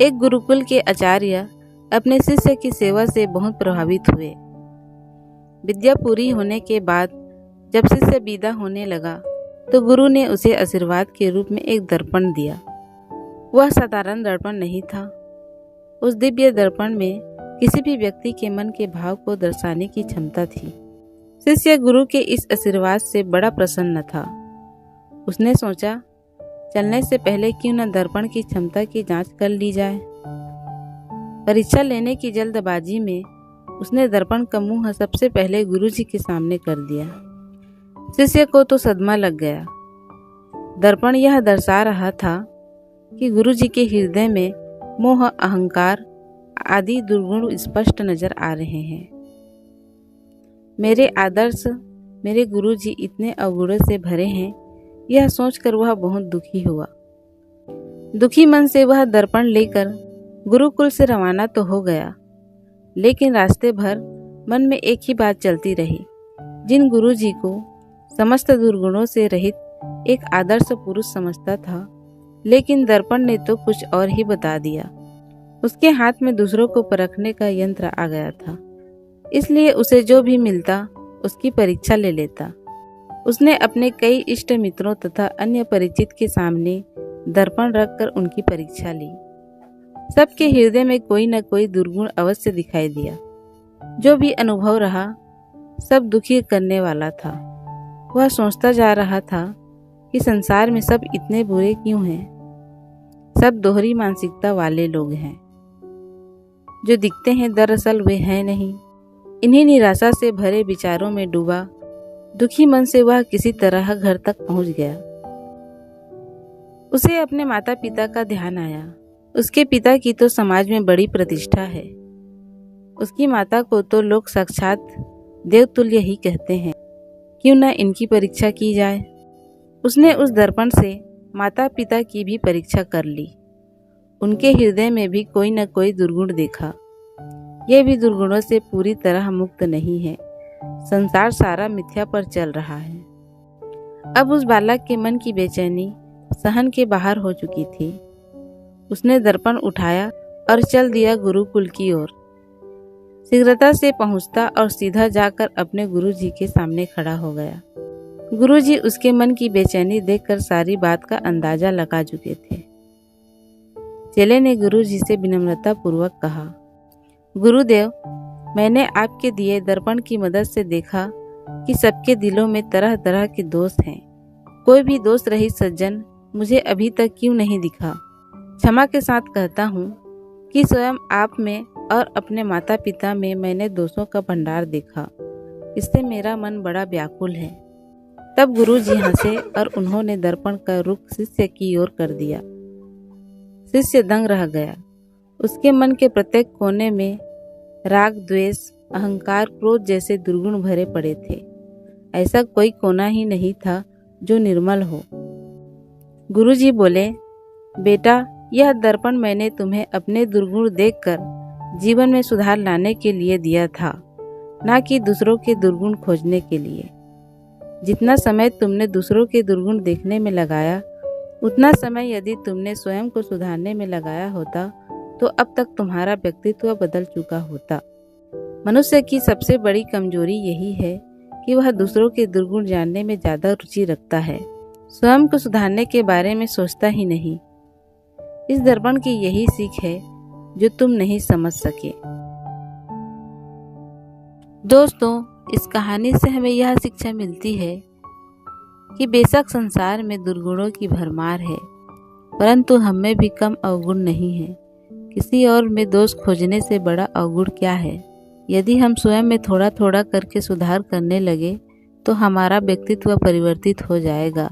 एक गुरुकुल के आचार्य अपने शिष्य की सेवा से बहुत प्रभावित हुए। विद्या पूरी होने के बाद जब शिष्य विदा होने लगा तो गुरु ने उसे आशीर्वाद के रूप में एक दर्पण दिया। वह साधारण दर्पण नहीं था। उस दिव्य दर्पण में किसी भी व्यक्ति के मन के भाव को दर्शाने की क्षमता थी। शिष्य गुरु के इस आशीर्वाद से बड़ा प्रसन्न था। उसने सोचा, चलने से पहले क्यों न दर्पण की क्षमता की जांच कर ली जाए। परीक्षा लेने की जल्दबाजी में उसने दर्पण का मुंह सबसे पहले गुरुजी के सामने कर दिया। शिष्य को तो सदमा लग गया। दर्पण यह दर्शा रहा था कि गुरुजी के हृदय में मोह, अहंकार आदि दुर्गुण स्पष्ट नजर आ रहे हैं। मेरे आदर्श, मेरे गुरुजी इतने अवगुणों से भरे हैं, यह सोचकर वह बहुत दुखी हुआ। दुखी मन से वह दर्पण लेकर गुरुकुल से रवाना तो हो गया, लेकिन रास्ते भर मन में एक ही बात चलती रही। जिन गुरुजी को समस्त दुर्गुणों से रहित एक आदर्श पुरुष समझता था, लेकिन दर्पण ने तो कुछ और ही बता दिया। उसके हाथ में दूसरों को परखने का यंत्र आ गया था, इसलिए उसे जो भी मिलता उसकी परीक्षा ले लेता। उसने अपने कई इष्ट मित्रों तथा अन्य परिचित के सामने दर्पण रखकर उनकी परीक्षा ली। सबके हृदय में कोई न कोई दुर्गुण अवश्य दिखाई दिया। जो भी अनुभव रहा सब दुखी करने वाला था। वह सोचता जा रहा था कि संसार में सब इतने बुरे क्यों हैं। सब दोहरी मानसिकता वाले लोग हैं। जो दिखते हैं दरअसल वे हैं नहीं। इन्हीं निराशा से भरे विचारों में डूबा दुखी मन से वह किसी तरह घर तक पहुंच गया। उसे अपने माता पिता का ध्यान आया। उसके पिता की तो समाज में बड़ी प्रतिष्ठा है। उसकी माता को तो लोग साक्षात देवतुल्य ही कहते हैं। क्यों न इनकी परीक्षा की जाए। उसने उस दर्पण से माता पिता की भी परीक्षा कर ली। उनके हृदय में भी कोई न कोई दुर्गुण देखा। ये भी दुर्गुणों से पूरी तरह मुक्त नहीं है। संसार सारा मिथ्या पर चल रहा है। अब उस बालक के मन की बेचैनी सहन के बाहर हो चुकी थी। उसने दर्पण उठाया और चल दिया गुरुकुल की ओर। शीघ्रता से पहुंचता और सीधा जाकर अपने गुरुजी के सामने खड़ा हो गया। गुरुजी उसके मन की बेचैनी देखकर सारी बात का अंदाजा लगा चुके थे। चेले ने गुरुजी से विनम्रता पूर्वक कहा, गुरुदेव, मैंने आपके दिए दर्पण की मदद से देखा कि सबके दिलों में तरह तरह के दोष हैं। कोई भी दोष रहित सज्जन मुझे अभी तक क्यों नहीं दिखा। क्षमा के साथ कहता हूँ कि स्वयं आप में और अपने माता पिता में मैंने दोषों का भंडार देखा। इससे मेरा मन बड़ा व्याकुल है। तब गुरुजी हंसे और उन्होंने दर्पण का रुख शिष्य की ओर कर दिया। शिष्य दंग रह गया। उसके मन के प्रत्येक कोने में राग, द्वेष, अहंकार, क्रोध जैसे दुर्गुण भरे पड़े थे। ऐसा कोई कोना ही नहीं था जो निर्मल हो। गुरुजी बोले, बेटा, यह दर्पण मैंने तुम्हें अपने दुर्गुण देखकर जीवन में सुधार लाने के लिए दिया था, ना कि दूसरों के दुर्गुण खोजने के लिए। जितना समय तुमने दूसरों के दुर्गुण देखने में लगाया, उतना समय यदि तुमने स्वयं को सुधारने में लगाया होता तो अब तक तुम्हारा व्यक्तित्व बदल चुका होता। मनुष्य की सबसे बड़ी कमजोरी यही है कि वह दूसरों के दुर्गुण जानने में ज्यादा रुचि रखता है, स्वयं को सुधारने के बारे में सोचता ही नहीं। इस दर्पण की यही सीख है जो तुम नहीं समझ सके। दोस्तों, इस कहानी से हमें यह शिक्षा मिलती है कि बेशक संसार में दुर्गुणों की भरमार है, परंतु हम में भी कम अवगुण नहीं है। किसी और में दोष खोजने से बड़ा अवगुण क्या है। यदि हम स्वयं में थोड़ा थोड़ा करके सुधार करने लगे तो हमारा व्यक्तित्व परिवर्तित हो जाएगा।